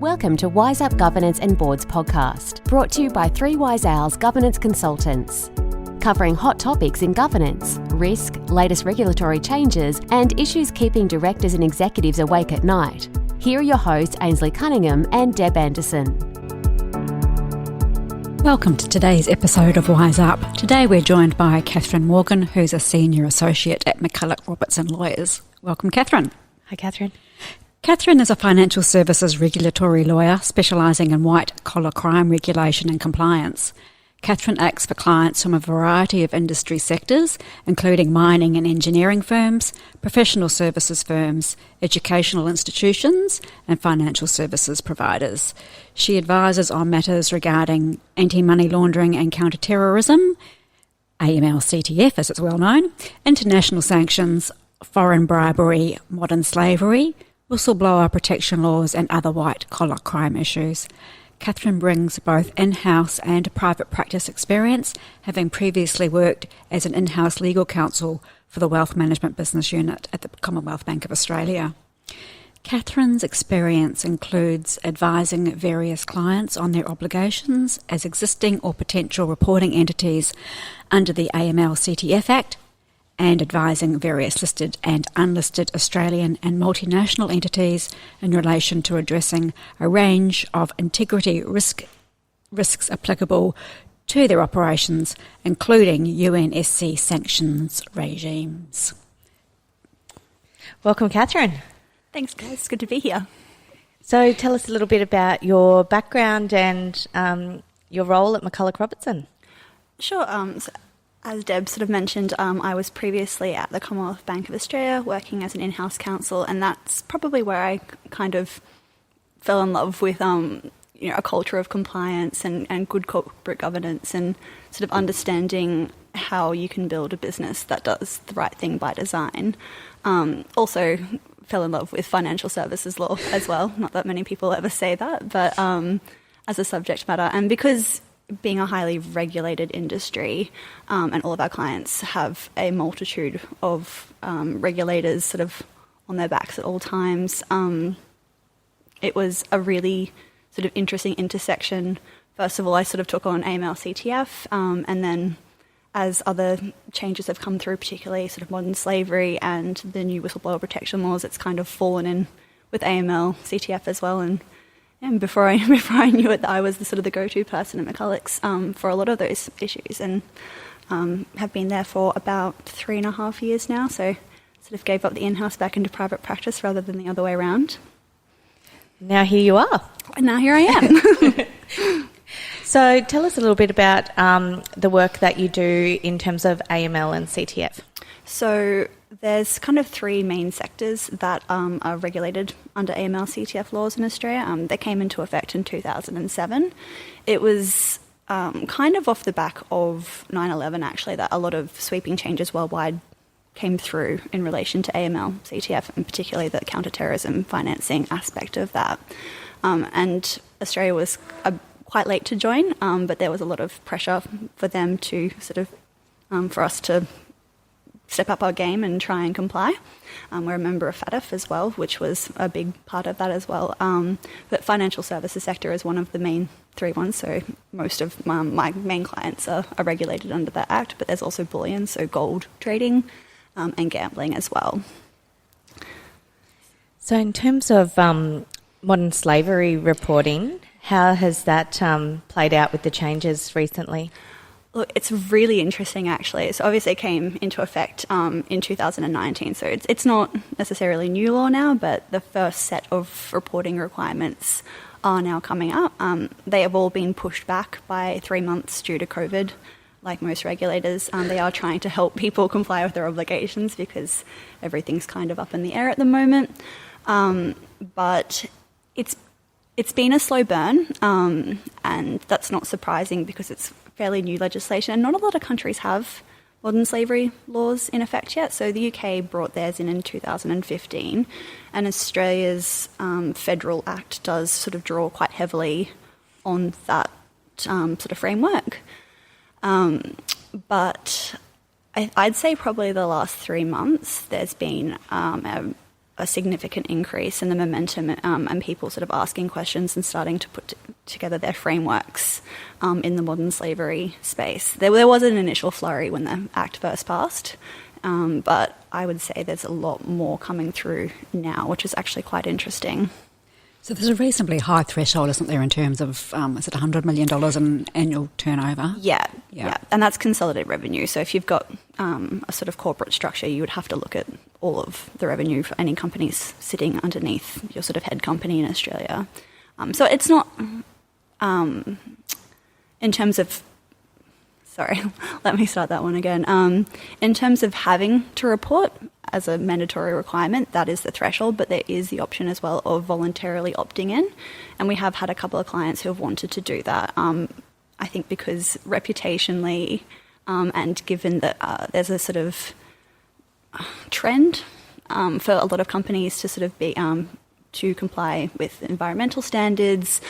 Welcome to Wise Up Governance and Boards podcast, brought to you by 3 Wise Owls Governance Consultants. Covering hot topics in governance, risk, latest regulatory changes, and issues keeping directors and executives awake at night. Here are your hosts, Ainslie Cunningham and Deb Anderson. Welcome to today's episode of Wise Up. Today we're joined by Kathryn Morgan, who's a Senior Associate at McCullough Robertson Lawyers. Welcome, Kathryn. Hi, Kathryn. Kathryn is a financial services regulatory lawyer specialising in white-collar crime regulation and compliance. Kathryn acts for clients from a variety of industry sectors, including mining and engineering firms, professional services firms, educational institutions, and financial services providers. She advises on matters regarding anti-money laundering and counter-terrorism, AML CTF as it's well known, international sanctions, foreign bribery, modern slavery, whistleblower protection laws and other white-collar crime issues. Kathryn brings both in-house and private practice experience, having previously worked as an in-house legal counsel for the Wealth Management Business Unit at the Commonwealth Bank of Australia. Kathryn's experience includes advising various clients on their obligations as existing or potential reporting entities under the AML CTF Act, and advising various listed and unlisted Australian and multinational entities in relation to addressing a range of integrity risks applicable to their operations, including UNSC sanctions regimes. Welcome, Kathryn. Thanks, guys. It's good to be here. So tell us a little bit about your background and your role at McCullough Robertson. Sure. As Deb sort of mentioned, I was previously at the Commonwealth Bank of Australia working as an in-house counsel, and that's probably where I kind of fell in love with a culture of compliance and good corporate governance, and sort of understanding how you can build a business that does the right thing by design. Also fell in love with financial services law as well. Not that many people ever say that, but as a subject matter, and because being a highly regulated industry, and all of our clients have a multitude of regulators sort of on their backs at all times, it was a really sort of interesting intersection. First of all, I sort of took on AML CTF, and then as other changes have come through, particularly sort of modern slavery and the new whistleblower protection laws, it's kind of fallen in with AML CTF as well. And before I knew it, I was the go-to person at McCullough's for a lot of those issues, and have been there for about 3.5 years now. So sort of gave up the in-house back into private practice rather than the other way around. Now here you are. And now here I am. So tell us a little bit about the work that you do in terms of AML and CTF. So there's kind of 3 main sectors that are regulated under AML CTF laws in Australia. They came into effect in 2007. It was kind of off the back of 9/11, actually, that a lot of sweeping changes worldwide came through in relation to AML CTF, and particularly the counter-terrorism financing aspect of that. And Australia was quite late to join, but there was a lot of pressure for them to sort of, for us to step up our game and try and comply. We're a member of FATF as well, which was a big part of that as well. But financial services sector is one of the main 3 ones, so most of my main clients are regulated under that act, but there's also bullion, so gold trading, and gambling as well. So in terms of modern slavery reporting, how has that played out with the changes recently? Look, it's really interesting, actually. So obviously it came into effect in 2019, so it's not necessarily new law now, but the first set of reporting requirements are now coming up. They have all been pushed back by 3 months due to COVID, like most regulators. They are trying to help people comply with their obligations because everything's kind of up in the air at the moment. But it's been a slow burn, and that's not surprising because it's fairly new legislation. Not a lot of countries have modern slavery laws in effect yet. So the UK brought theirs in 2015, and Australia's federal act does sort of draw quite heavily on that sort of framework. But I'd say probably the last 3 months there's been a a significant increase in the momentum and people sort of asking questions and starting to put together their frameworks in the modern slavery space. There was an initial flurry when the Act first passed, but I would say there's a lot more coming through now, which is actually quite interesting. So there's a reasonably high threshold, isn't there, in terms of, is it $100 million in annual turnover? Yeah. And that's consolidated revenue. So if you've got a sort of corporate structure, you would have to look at all of the revenue for any companies sitting underneath your sort of head company in Australia. So it's not, in terms of, sorry, let me start that one again. In terms of having to report as a mandatory requirement, that is the threshold, but there is the option as well of voluntarily opting in. And we have had a couple of clients who have wanted to do that. I think because reputationally and given that there's a sort of trend for a lot of companies to sort of be to comply with environmental standards,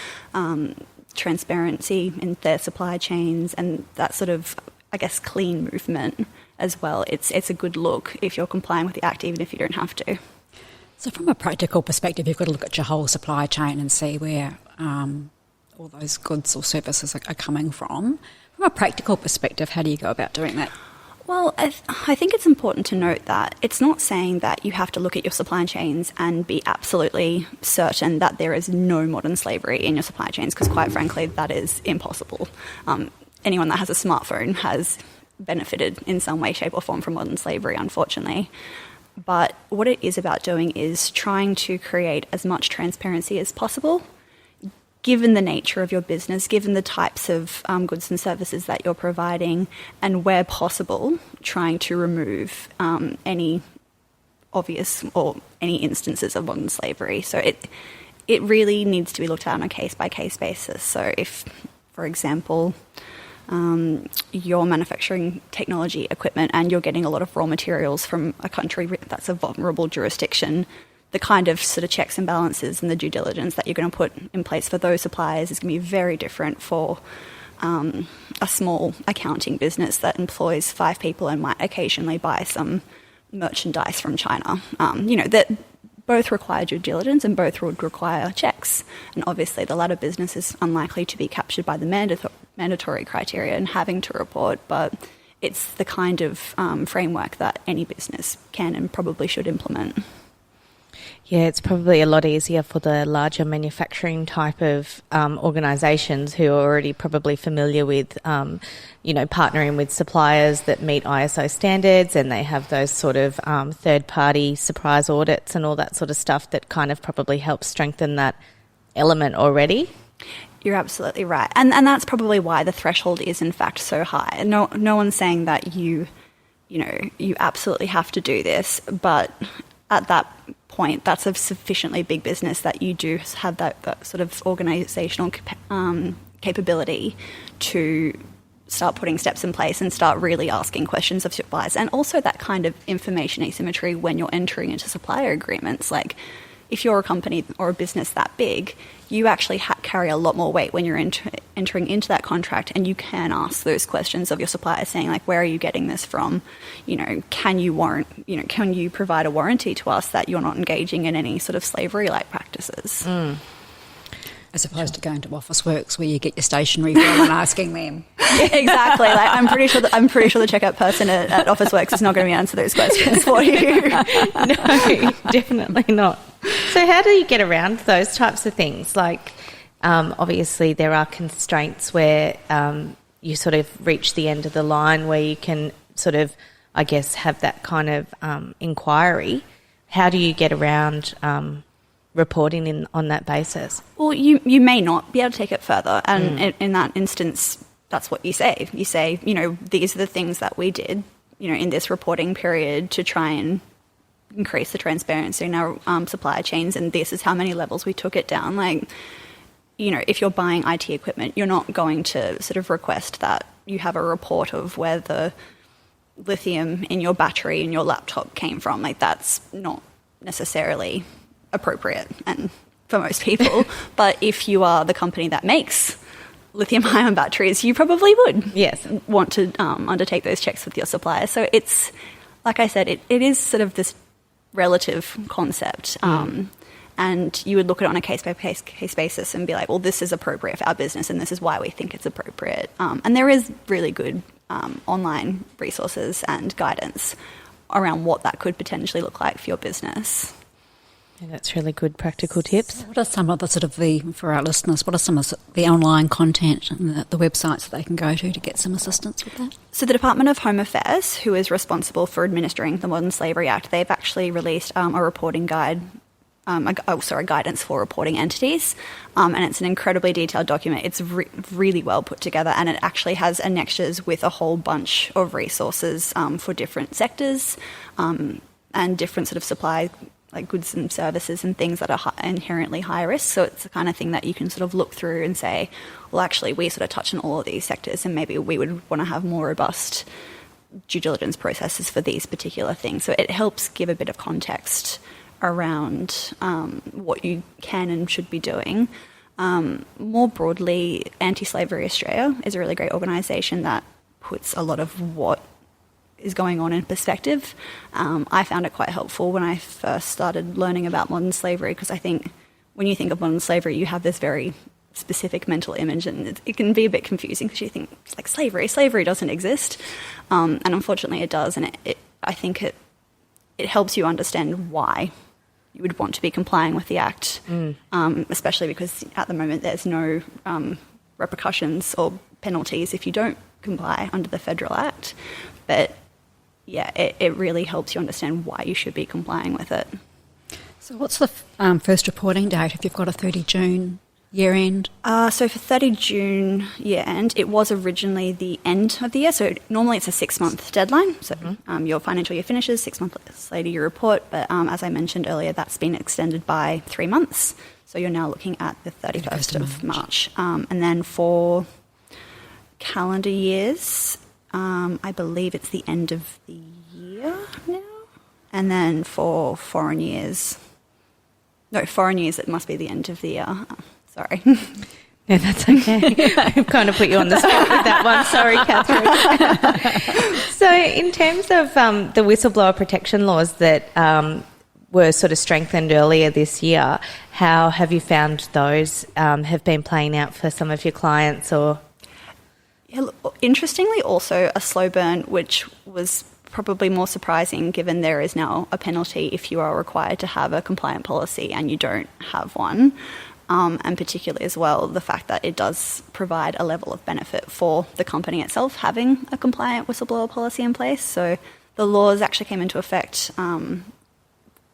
transparency in their supply chains, and that sort of, I guess, clean movement as well. It's a good look if you're complying with the Act, even if you don't have to. So from a practical perspective, you've got to look at your whole supply chain and see where all those goods or services are coming from. From a practical perspective, how do you go about doing that? Well, I think it's important to note that it's not saying that you have to look at your supply chains and be absolutely certain that there is no modern slavery in your supply chains, because quite frankly, that is impossible. Anyone that has a smartphone has benefited in some way, shape or form from modern slavery, unfortunately. But what it is about doing is trying to create as much transparency as possible, given the nature of your business, given the types of goods and services that you're providing, and where possible, trying to remove any obvious or any instances of modern slavery. So it really needs to be looked at on a case-by-case basis. So if, for example, you're manufacturing technology equipment and you're getting a lot of raw materials from a country that's a vulnerable jurisdiction, the kind of sort of checks and balances and the due diligence that you're going to put in place for those suppliers is going to be very different for a small accounting business that employs 5 people and might occasionally buy some merchandise from China. That both require due diligence and both would require checks. And obviously the latter business is unlikely to be captured by the mandatory criteria and having to report, but it's the kind of framework that any business can and probably should implement. Yeah, it's probably a lot easier for the larger manufacturing type of organisations who are already probably familiar with, partnering with suppliers that meet ISO standards, and they have those sort of third-party surprise audits and all that sort of stuff that kind of probably helps strengthen that element already. You're absolutely right. And that's probably why the threshold is, in fact, so high. No one's saying that you absolutely have to do this, but at that point, that's a sufficiently big business that you do have that sort of organisational capability to start putting steps in place and start really asking questions of suppliers. And also that kind of information asymmetry when you're entering into supplier agreements. Like, if you're a company or a business that big, you actually carry a lot more weight when you're entering into that contract, and you can ask those questions of your supplier, saying like, where are you getting this from? Can you provide a warranty to us that you're not engaging in any sort of slavery-like practices? As opposed to going to Officeworks where you get your stationery from and asking them. Exactly. Like, I'm pretty sure the checkout person at Officeworks is not going to answer those questions for you. No, definitely not. So how do you get around those types of things? Like, obviously there are constraints where you sort of reach the end of the line where you can sort of, I guess, have that kind of inquiry. How do you get around reporting on that basis? Well, you may not be able to take it further. And in that instance, that's what you say. You say, these are the things that we did, in this reporting period to try and increase the transparency in our supply chains, and this is how many levels we took it down. Like, if you're buying IT equipment, you're not going to sort of request that you have a report of where the lithium in your battery in your laptop came from. Like, that's not necessarily appropriate and for most people. But if you are the company that makes lithium-ion batteries, you probably would want to undertake those checks with your supplier. So it's, like I said, it is sort of this relative concept. And you would look at it on a case-by-case basis and be like, well, this is appropriate for our business and this is why we think it's appropriate. And there is really good online resources and guidance around what that could potentially look like for your business. Yeah, that's really good practical tips. So what are some of the for our listeners, what are some of the online content and the websites that they can go to get some assistance with that? So the Department of Home Affairs, who is responsible for administering the Modern Slavery Act, they've actually released a reporting guide, guidance for reporting entities, and it's an incredibly detailed document. It's really well put together, and it actually has annexures with a whole bunch of resources for different sectors and different sort of supply, like goods and services and things that are inherently high risk. So it's the kind of thing that you can sort of look through and say, well, actually, we sort of touch on all of these sectors, and maybe we would want to have more robust due diligence processes for these particular things. So it helps give a bit of context around what you can and should be doing. More broadly, Anti-Slavery Australia is a really great organisation that puts a lot of what is going on in perspective. I found it quite helpful when I first started learning about modern slavery, because I think when you think of modern slavery, you have this very specific mental image, and it can be a bit confusing because you think it's like slavery doesn't exist, and unfortunately it does, and I think it helps you understand why you would want to be complying with the Act, especially because at the moment there's no repercussions or penalties if you don't comply under the Federal Act. But yeah, it really helps you understand why you should be complying with it. So what's the first reporting date if you've got a 30 June year end? So for 30 June year end, it was originally the end of the year. So normally it's a 6-month deadline. So your financial year finishes, 6 months later you report. But as I mentioned earlier, that's been extended by 3 months. So you're now looking at the 31st of March. And then for calendar years, I believe it's the end of the year now. And then for foreign years, it must be the end of the year. Sorry. Yeah, that's okay. I've kind of put you on the spot with that one. Sorry, Kathryn. So in terms of the whistleblower protection laws that were sort of strengthened earlier this year, how have you found those have been playing out for some of your clients? Or yeah, interestingly, also a slow burn, which was probably more surprising given there is now a penalty if you are required to have a compliant policy and you don't have one. And particularly as well, the fact that it does provide a level of benefit for the company itself having a compliant whistleblower policy in place. So the laws actually came into effect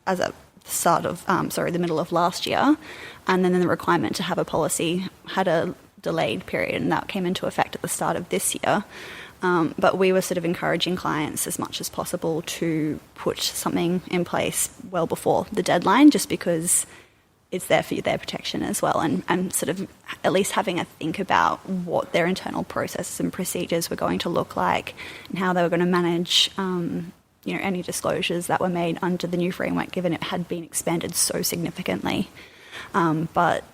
as a start of, the middle of last year. And then the requirement to have a policy had a delayed period, and that came into effect at the start of this year. But we were sort of encouraging clients as much as possible to put something in place well before the deadline, just because it's there for their protection as well, and sort of at least having a think about what their internal processes and procedures were going to look like and how they were going to manage any disclosures that were made under the new framework, given it had been expanded so significantly. But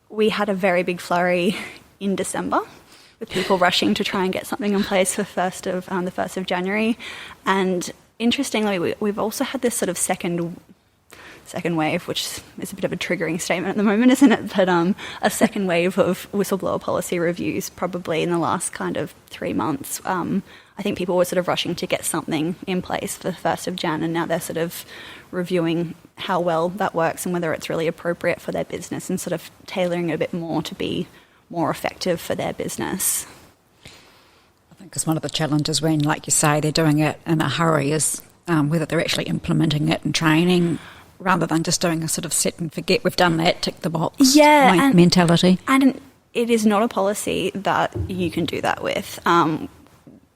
we had a very big flurry in December with people rushing to try and get something in place for the 1st of January. And interestingly, we've also had this sort of second wave, which is a bit of a triggering statement at the moment, isn't it? But a second wave of whistleblower policy reviews probably in the last kind of 3 months. I think people were sort of rushing to get something in place for the 1st of Jan, and now they're sort of reviewing how well that works and whether it's really appropriate for their business and sort of tailoring it a bit more to be more effective for their business. I think it's one of the challenges when, like you say, they're doing it in a hurry is whether they're actually implementing it and training, rather than just doing a sort of set and forget, we've done that, tick the box mentality. And it is not a policy that you can do that with.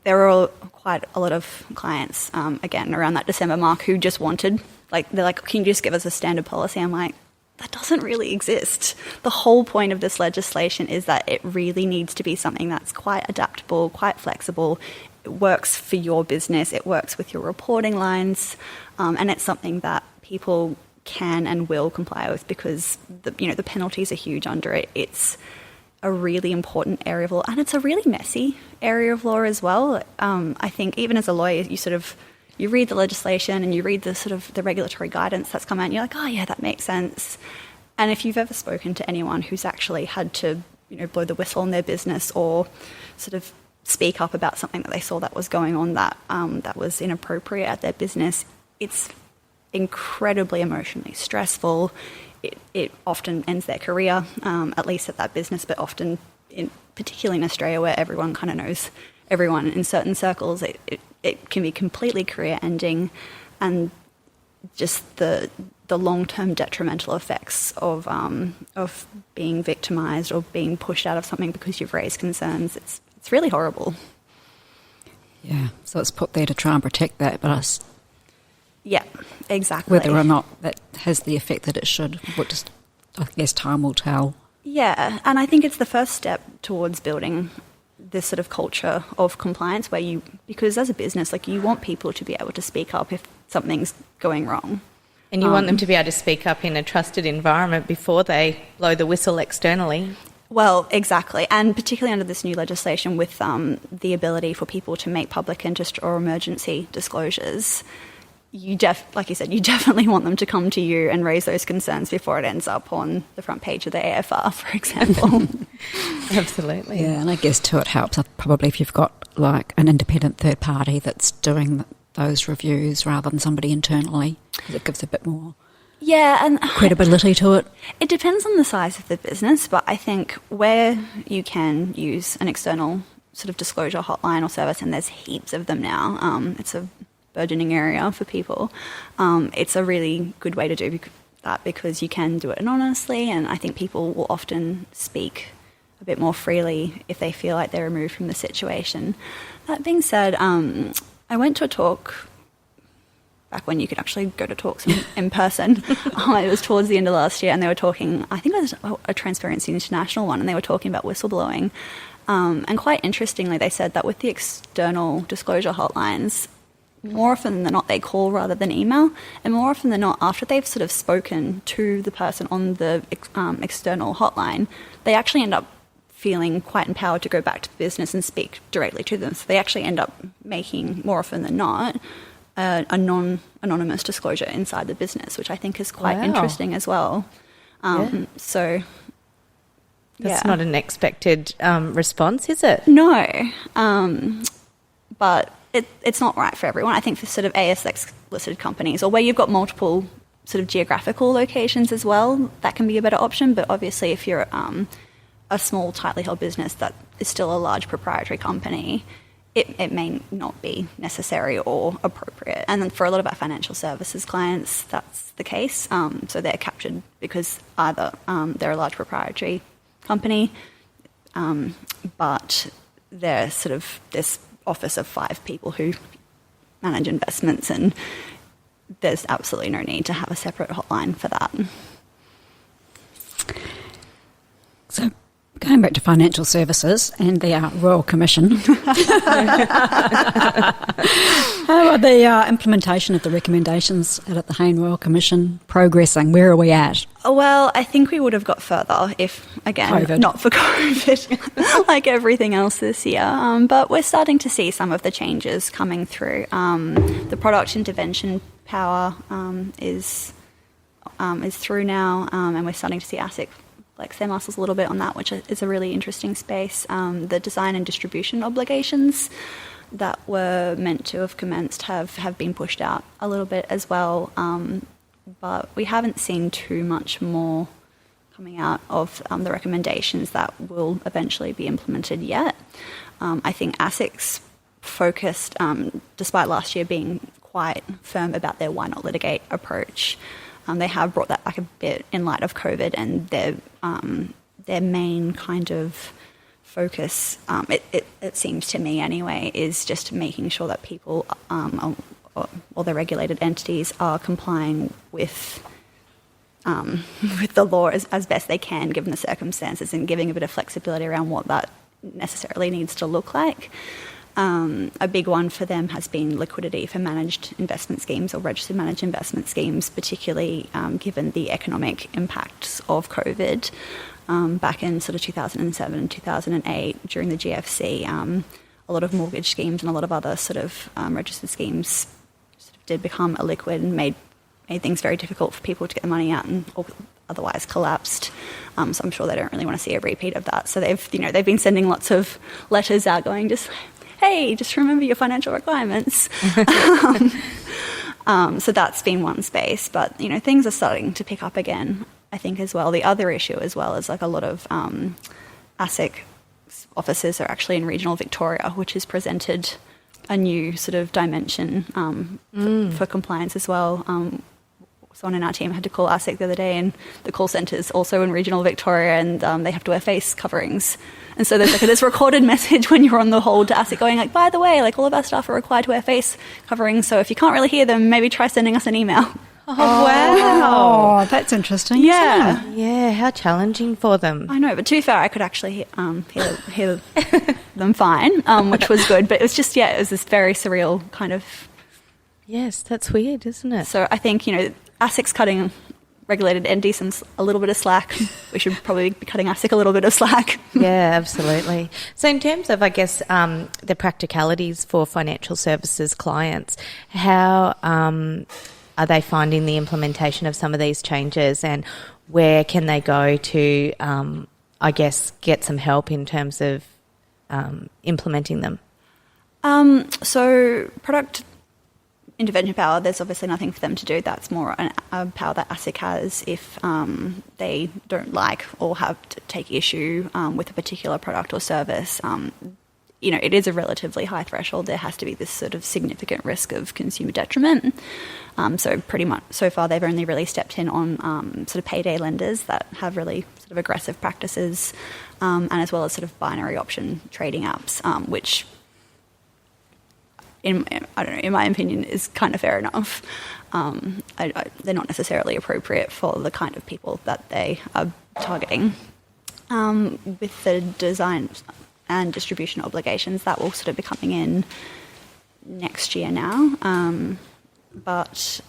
There are quite a lot of clients, again, around that December mark who just wanted, they're like, can you just give us a standard policy? I'm like, that doesn't really exist. The whole point of this legislation is that it really needs to be something that's quite adaptable, quite flexible. It works for your business, it works with your reporting lines, and it's something that people can and will comply with because the penalties are huge under it. It's a really important area of law, and it's a really messy area of law as well. I think even as a lawyer, you sort of you read the legislation and you read the sort of the regulatory guidance that's come out, and you're like, oh yeah, that makes sense. And if you've ever spoken to anyone who's actually had to, blow the whistle on their business or sort of speak up about something that they saw that was going on that was inappropriate at their business, it's incredibly emotionally stressful. It often ends their career, at least at that business, but often, particularly in Australia where everyone kind of knows everyone in certain circles, it can be completely career-ending, and just the long-term detrimental effects of being victimised or being pushed out of something because you've raised concerns. It's really horrible. Yeah, so it's put there to try and protect that, but yeah, exactly. Whether or not that has the effect that it should, I guess time will tell. Yeah, and I think it's the first step towards building this sort of culture of compliance because as a business, you want people to be able to speak up if something's going wrong. And you want them to be able to speak up in a trusted environment before they blow the whistle externally. Well, exactly, and particularly under this new legislation with the ability for people to make public interest or emergency disclosures, like you said, you definitely want them to come to you and raise those concerns before it ends up on the front page of the AFR, for example. Absolutely. Yeah, and I guess too it helps probably if you've got an independent third party that's doing those reviews rather than somebody internally, because it gives a bit more and credibility to it. It depends on the size of the business, but I think where you can use an external sort of disclosure hotline or service, and there's heaps of them now, it's a burgeoning area for people. It's a really good way to do that because you can do it anonymously, and I think people will often speak a bit more freely if they feel like they're removed from the situation. That being said, I went to a talk back when you could actually go to talks in person. It was towards the end of last year, and they were talking, I think it was a Transparency International one, and they were talking about whistleblowing. And quite interestingly, they said that with the external disclosure hotlines, more often than not, they call rather than email. And more often than not, after they've sort of spoken to the person on the external hotline, they actually end up feeling quite empowered to go back to the business and speak directly to them. So they actually end up making, more often than not, a non-anonymous disclosure inside the business, which I think is quite interesting as well. So, that's not an expected response, is it? No, but it's not right for everyone. I think for sort of ASX-listed companies, or where you've got multiple sort of geographical locations as well, that can be a better option. But obviously, if you're a small, tightly held business that is still a large proprietary company, it may not be necessary or appropriate. And then for a lot of our financial services clients, that's the case. So they're captured because either they're a large proprietary company, but they're sort of this office of 5 people who manage investments, and there's absolutely no need to have a separate hotline for that. So, going back to financial services and the Royal Commission, how are the implementation of the recommendations at the Hayne Royal Commission progressing? Where are we at? Well, I think we would have got further if, again, COVID. Not for COVID, like everything else this year. But we're starting to see some of the changes coming through. The product intervention power is through now, and we're starting to see ASIC flex their muscles a little bit on that, which is a really interesting space. The design and distribution obligations that were meant to have commenced have been pushed out a little bit as well, but we haven't seen too much more coming out of the recommendations that will eventually be implemented yet. I think ASIC's focused, despite last year being quite firm about their why not litigate approach, they have brought that back a bit in light of COVID, and their main kind of focus, it seems to me anyway, is just making sure that people or the regulated entities are complying with the law as best they can, given the circumstances, and giving a bit of flexibility around what that necessarily needs to look like. A big one for them has been liquidity for managed investment schemes or registered managed investment schemes, particularly given the economic impacts of COVID. Back in sort of 2007 and 2008, during the GFC, a lot of mortgage schemes and a lot of other sort of registered schemes did become illiquid and made things very difficult for people to get the money out and otherwise collapsed. So I'm sure they don't really want to see a repeat of that. So they've been sending lots of letters out going, hey, just remember your financial requirements. So that's been one space. But, things are starting to pick up again, I think, as well. The other issue as well is like a lot of ASIC offices are actually in regional Victoria, which has presented a new sort of dimension for compliance as well. Someone in our team had to call ASIC the other day, and the call centre's also in regional Victoria, and they have to wear face coverings. And so there's like this recorded message when you're on the hold to ASIC going like, by the way, like all of our staff are required to wear face coverings, so if you can't really hear them, maybe try sending us an email. Oh, wow. Oh, that's interesting. Yeah. Isn't it? Yeah, how challenging for them. I know, but to be fair, I could actually hear them fine, which was good. But it was just, it was this very surreal kind of... Yes, that's weird, isn't it? So I think, ASIC's cutting regulated entities a little bit of slack. We should probably be cutting ASIC a little bit of slack. Yeah, absolutely. So in terms of, I guess, the practicalities for financial services clients, how are they finding the implementation of some of these changes, and where can they go to, I guess, get some help in terms of implementing them? So product intervention power, there's obviously nothing for them to do. That's more a power that ASIC has if they don't like or have to take issue with a particular product or service. It is a relatively high threshold. There has to be this sort of significant risk of consumer detriment. So pretty much so far they've only really stepped in on sort of payday lenders that have really sort of aggressive practices, and as well as sort of binary option trading apps, which in my opinion is kind of fair enough. They're not necessarily appropriate for the kind of people that they are targeting. With the design and distribution obligations, that will sort of be coming in next year now. But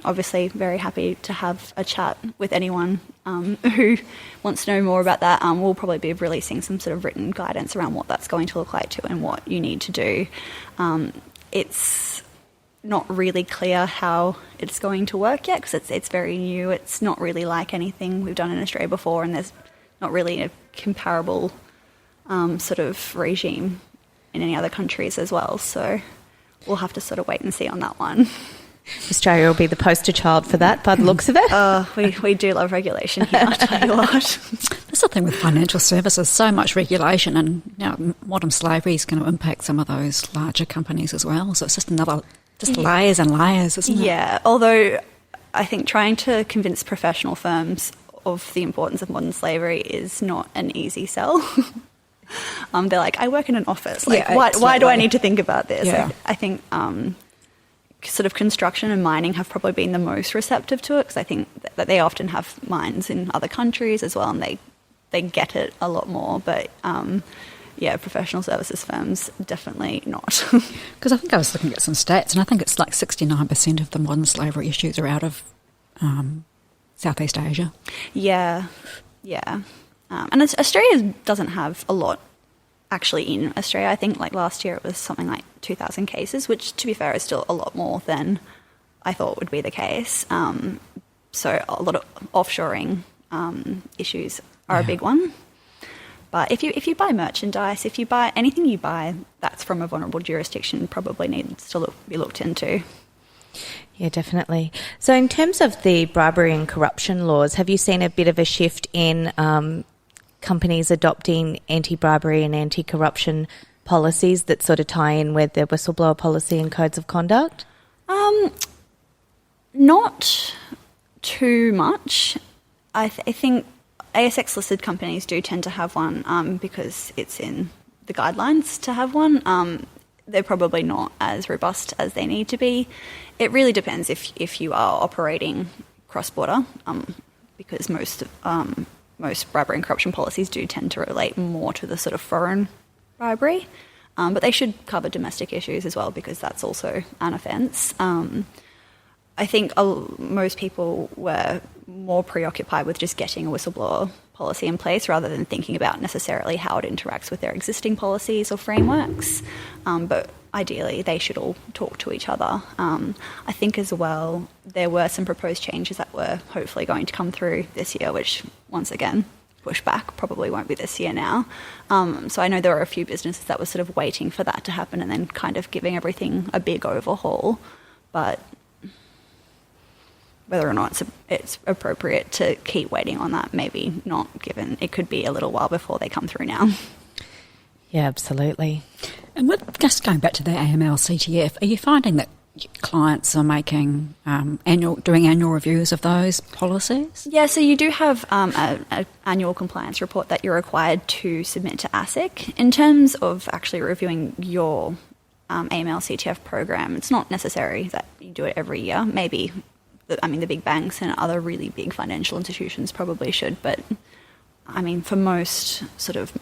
obviously very happy to have a chat with anyone who wants to know more about that. We'll probably be releasing some sort of written guidance around what that's going to look like too and what you need to do. It's not really clear how it's going to work yet because it's very new. It's not really like anything we've done in Australia before, and there's not really a comparable sort of regime in any other countries as well. So we'll have to sort of wait and see on that one. Australia will be the poster child for that by the looks of it. We do love regulation here, I'll tell you what. That's the thing with financial services, so much regulation, and modern slavery is going to impact some of those larger companies as well. So it's just layers and layers, isn't it? Yeah, although I think trying to convince professional firms of the importance of modern slavery is not an easy sell. They're like, I work in an office. Like, why do I need to think about this? Yeah. Like, I think sort of construction and mining have probably been the most receptive to it because I think that they often have mines in other countries as well, and they get it a lot more. But professional services firms definitely not. Because I think I was looking at some stats, and I think it's like 69% of the modern slavery issues are out of Southeast Asia. Yeah. And Australia doesn't have a lot actually in Australia. I think like last year it was something like 2,000 cases, which to be fair is still a lot more than I thought would be the case. So a lot of offshoring issues are a big one. But if you buy merchandise, if you buy anything you buy that's from a vulnerable jurisdiction, probably needs to be looked into. Yeah, definitely. So in terms of the bribery and corruption laws, have you seen a bit of a shift in companies adopting anti-bribery and anti-corruption policies that sort of tie in with their whistleblower policy and codes of conduct? Not too much. I think ASX listed companies do tend to have one because it's in the guidelines to have one. They're probably not as robust as they need to be. It really depends if you are operating cross-border, because most bribery and corruption policies do tend to relate more to the sort of foreign bribery, but they should cover domestic issues as well because that's also an offence. I think most people were more preoccupied with just getting a whistleblower policy in place rather than thinking about necessarily how it interacts with their existing policies or frameworks. But ideally they should all talk to each other. I think as well there were some proposed changes that were hopefully going to come through this year, which once again, pushback, probably won't be this year now. So I know there are a few businesses that were sort of waiting for that to happen and then kind of giving everything a big overhaul. But whether or not it's appropriate to keep waiting on that, maybe not, given it could be a little while before they come through now. Yeah, absolutely. And just going back to the AML CTF, are you finding that clients are making doing annual reviews of those policies? Yeah, so you do have an annual compliance report that you're required to submit to ASIC. In terms of actually reviewing your AML CTF program, it's not necessary that you do it every year. Maybe, the big banks and other really big financial institutions probably should, but for most sort of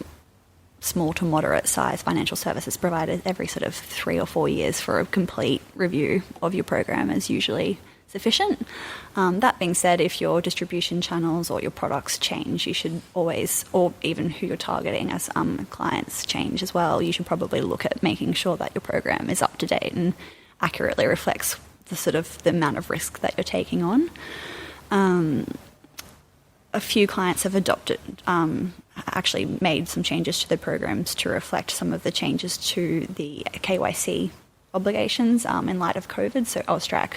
small to moderate size financial services providers, every sort of 3 or 4 years for a complete review of your program is usually sufficient. That being said, if your distribution channels or your products change, you should always, or even who you're targeting as clients change as well, you should probably look at making sure that your program is up to date and accurately reflects the amount of risk that you're taking on. A few clients have actually made some changes to their programs to reflect some of the changes to the KYC obligations in light of COVID. So AUSTRAC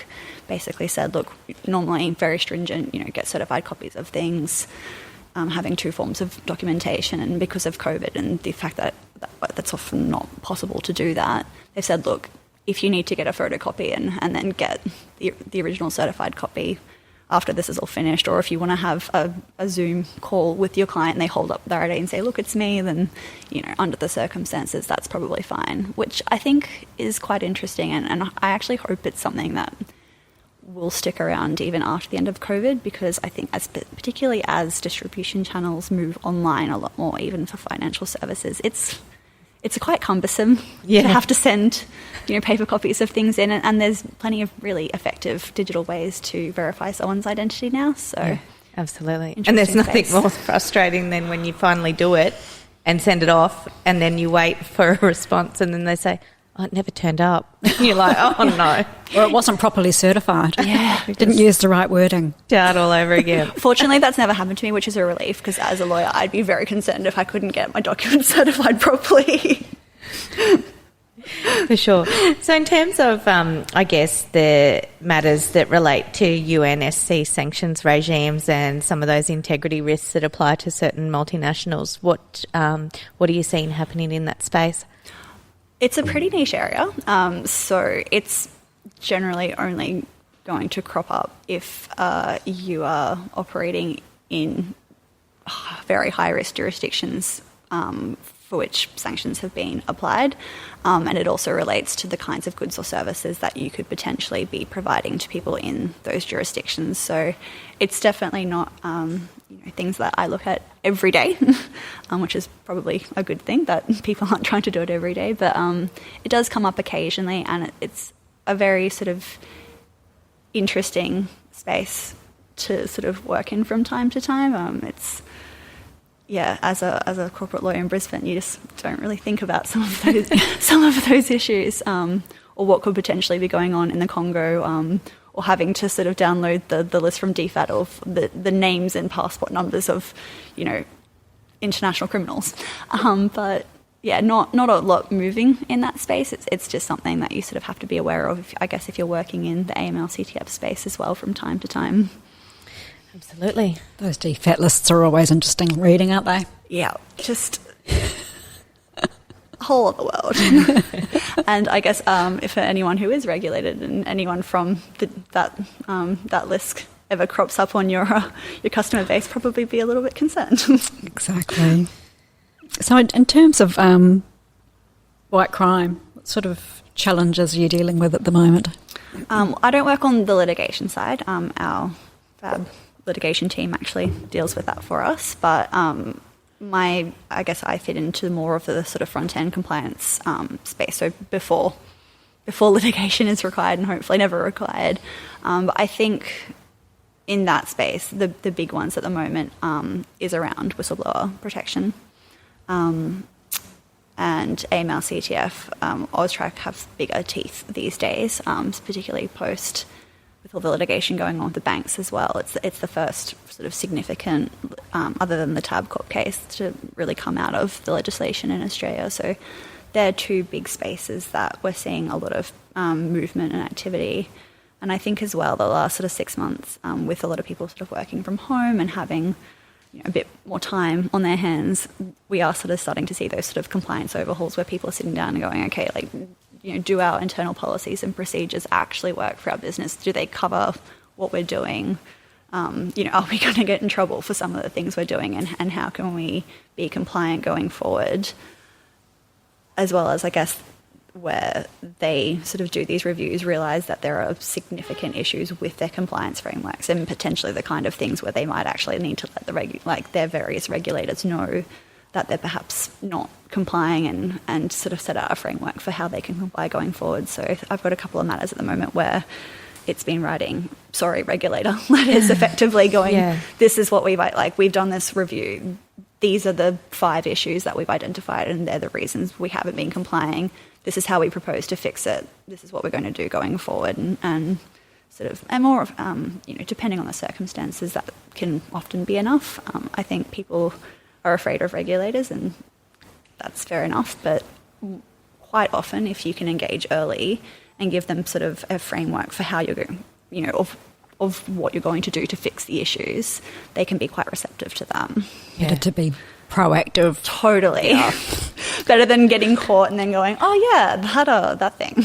basically said, look, normally very stringent, get certified copies of things, having 2 forms of documentation, and because of COVID and the fact that that's often not possible to do that, they've said, look, if you need to get a photocopy and then get the original certified copy after this is all finished, or if you want to have a Zoom call with your client and they hold up their ID and say, look, it's me, then, under the circumstances, that's probably fine, which I think is quite interesting. And I actually hope it's something that will stick around even after the end of COVID, because I think particularly as distribution channels move online a lot more, even for financial services, it's quite cumbersome to have to send, paper copies of things in, and there's plenty of really effective digital ways to verify someone's identity now. So, yeah, absolutely. And there's nothing more frustrating than when you finally do it and send it off, and then you wait for a response, and then they say, "Oh, it never turned up." And you're like, "Oh no," or it wasn't properly certified. Yeah, didn't use the right wording. Start all over again. Fortunately, that's never happened to me, which is a relief, because as a lawyer, I'd be very concerned if I couldn't get my documents certified properly. For sure. So in terms of, the matters that relate to UNSC sanctions regimes and some of those integrity risks that apply to certain multinationals, what are you seeing happening in that space? It's a pretty niche area, so it's generally only going to crop up if you are operating in very high-risk jurisdictions for which sanctions have been applied, and it also relates to the kinds of goods or services that you could potentially be providing to people in those jurisdictions. So it's definitely not things that I look at every day, which is probably a good thing that people aren't trying to do it every day, but it does come up occasionally, and it's a very sort of interesting space to sort of work in from time to time. As a corporate lawyer in Brisbane, you just don't really think about some of those issues, or what could potentially be going on in the Congo, or having to sort of download the list from DFAT of the names and passport numbers of, international criminals. But yeah, not a lot moving in that space. It's just something that you sort of have to be aware of, I guess, if you're working in the AML CTF space as well from time to time. Absolutely. Those DFAT lists are always interesting reading, aren't they? Yeah, just a whole other world. And I guess if for anyone who is regulated and anyone from that list ever crops up on your customer base, probably be a little bit concerned. Exactly. So in terms of white crime, what sort of challenges are you dealing with at the moment? I don't work on the litigation side. Our FAB litigation team actually deals with that for us, but I guess I fit into more of the sort of front-end compliance space, so before litigation is required and hopefully never required. But I think in that space, the big ones at the moment is around whistleblower protection. and AML, CTF, AUSTRAC have bigger teeth these days, particularly post with all the litigation going on with the banks as well. It's the first sort of significant, other than the Tabcorp case, to really come out of the legislation in Australia. So they're two big spaces that we're seeing a lot of movement and activity. And I think as well the last sort of 6 months, with a lot of people sort of working from home and having a bit more time on their hands, we are sort of starting to see those sort of compliance overhauls where people are sitting down and going, okay, like, do our internal policies and procedures actually work for our business? Do they cover what we're doing? Are we going to get in trouble for some of the things we're doing, and how can we be compliant going forward? As well as, I guess, where they sort of do these reviews, realise that there are significant issues with their compliance frameworks, and potentially the kind of things where they might actually need to let their various regulators know that they're perhaps not complying, and sort of set out a framework for how they can comply going forward. So I've got a couple of matters at the moment where it's been writing, sorry, regulator letters, effectively going, this is what we've done this review. These are the 5 issues that we've identified, and they're the reasons we haven't been complying. This is how we propose to fix it. This is what we're going to do going forward, and sort of, and more of, depending on the circumstances, that can often be enough. I think people are afraid of regulators, and that's fair enough. But quite often, if you can engage early and give them sort of a framework for how you're going, of what you're going to do to fix the issues, they can be quite receptive to that. Better to be proactive. Totally. Yeah. Better than getting caught and then going, oh yeah, that thing.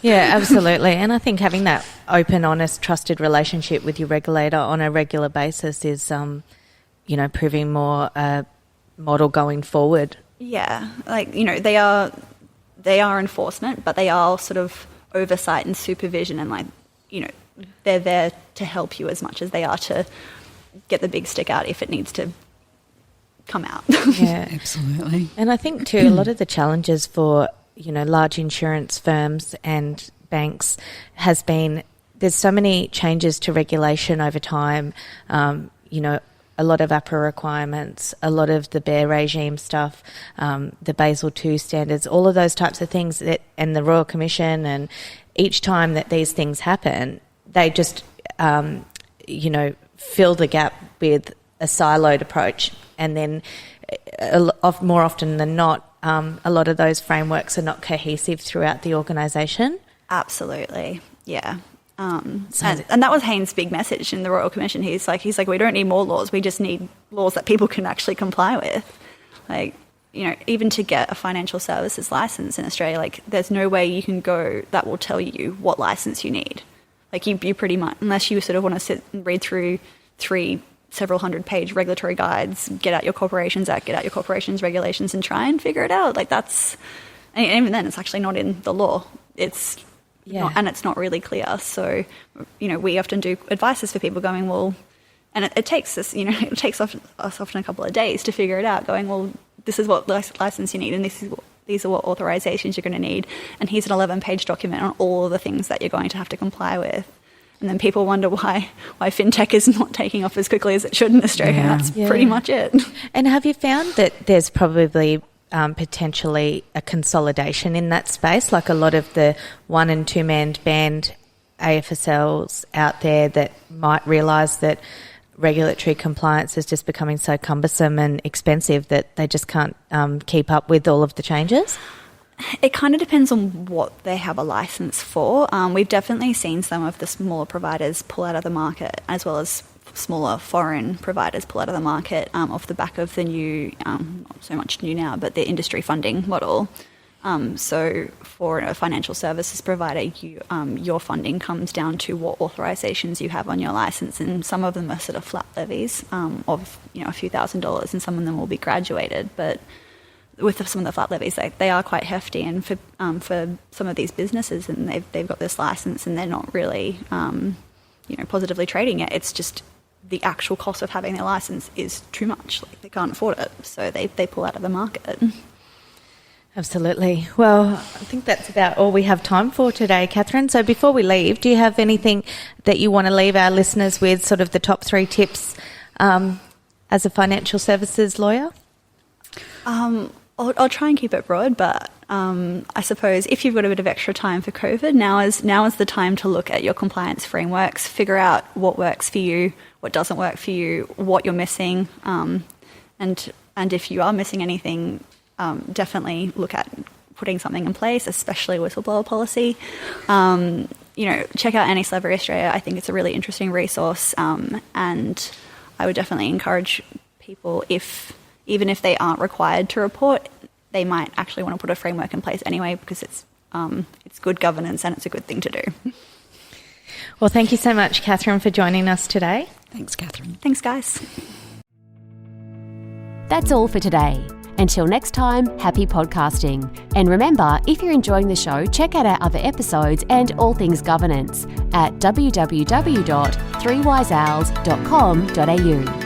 Yeah, absolutely. And I think having that open, honest, trusted relationship with your regulator on a regular basis is, proving more a model going forward. Yeah, they are enforcement, but they are sort of oversight and supervision, and they're there to help you as much as they are to get the big stick out if it needs to come out. Yeah, absolutely. And I think too, a lot of the challenges for large insurance firms and banks has been there's so many changes to regulation over time. A lot of APRA requirements, a lot of the BEAR regime stuff, the Basel II standards, all of those types of things and the Royal Commission, and each time that these things happen, they just fill the gap with a siloed approach, and then more often than not, a lot of those frameworks are not cohesive throughout the organisation. Absolutely, yeah. And that was Haynes' big message in the Royal Commission. He's like, we don't need more laws. We just need laws that people can actually comply with. Even to get a financial services license in Australia, there's no way you can go that will tell you what license you need. You pretty much, unless you sort of want to sit and read through 3 several 100-page regulatory guides, get out your Corporations Act, get out your corporations regulations, and try and figure it out. And even then, it's actually not in the law. It's not really clear. So, we often do advices for people going, well, and it takes us, it takes us often a couple of days to figure it out, going, well, this is what license you need, and these are what authorizations you're going to need, and here's an 11-page document on all of the things that you're going to have to comply with. And then people wonder why fintech is not taking off as quickly as it should in Australia. Yeah. That's pretty much it. And have you found that there's probably potentially a consolidation in that space, like a lot of the 1- and 2-man band AFSLs out there that might realise that regulatory compliance is just becoming so cumbersome and expensive that they just can't keep up with all of the changes? It kind of depends on what they have a licence for. We've definitely seen some of the smaller providers pull out of the market, as well as smaller foreign providers pull out of the market off the back of the new, not so much new now, but the industry funding model. So for a financial services provider, your funding comes down to what authorisations you have on your licence, and some of them are sort of flat levies of a few $1,000s, and some of them will be graduated, but with some of the flat levies, they are quite hefty, and for some of these businesses, and they've got this license and they're not really positively trading it. It's just the actual cost of having their license is too much. They can't afford it, so they pull out of the market. Absolutely. Well, I think that's about all we have time for today, Kathryn. So before we leave, do you have anything that you want to leave our listeners with, sort of the top 3 tips as a financial services lawyer? I'll try and keep it broad, but I suppose if you've got a bit of extra time for COVID, now is the time to look at your compliance frameworks, figure out what works for you, what doesn't work for you, what you're missing, and if you are missing anything, definitely look at putting something in place, especially whistleblower policy. Check out Anti-Slavery Australia. I think it's a really interesting resource, and I would definitely encourage people, even if they aren't required to report, they might actually want to put a framework in place anyway, because it's good governance and it's a good thing to do. Well, thank you so much, Kathryn, for joining us today. Thanks, Kathryn. Thanks, guys. That's all for today. Until next time, happy podcasting. And remember, if you're enjoying the show, check out our other episodes and all things governance at www.3wiseowls.com.au.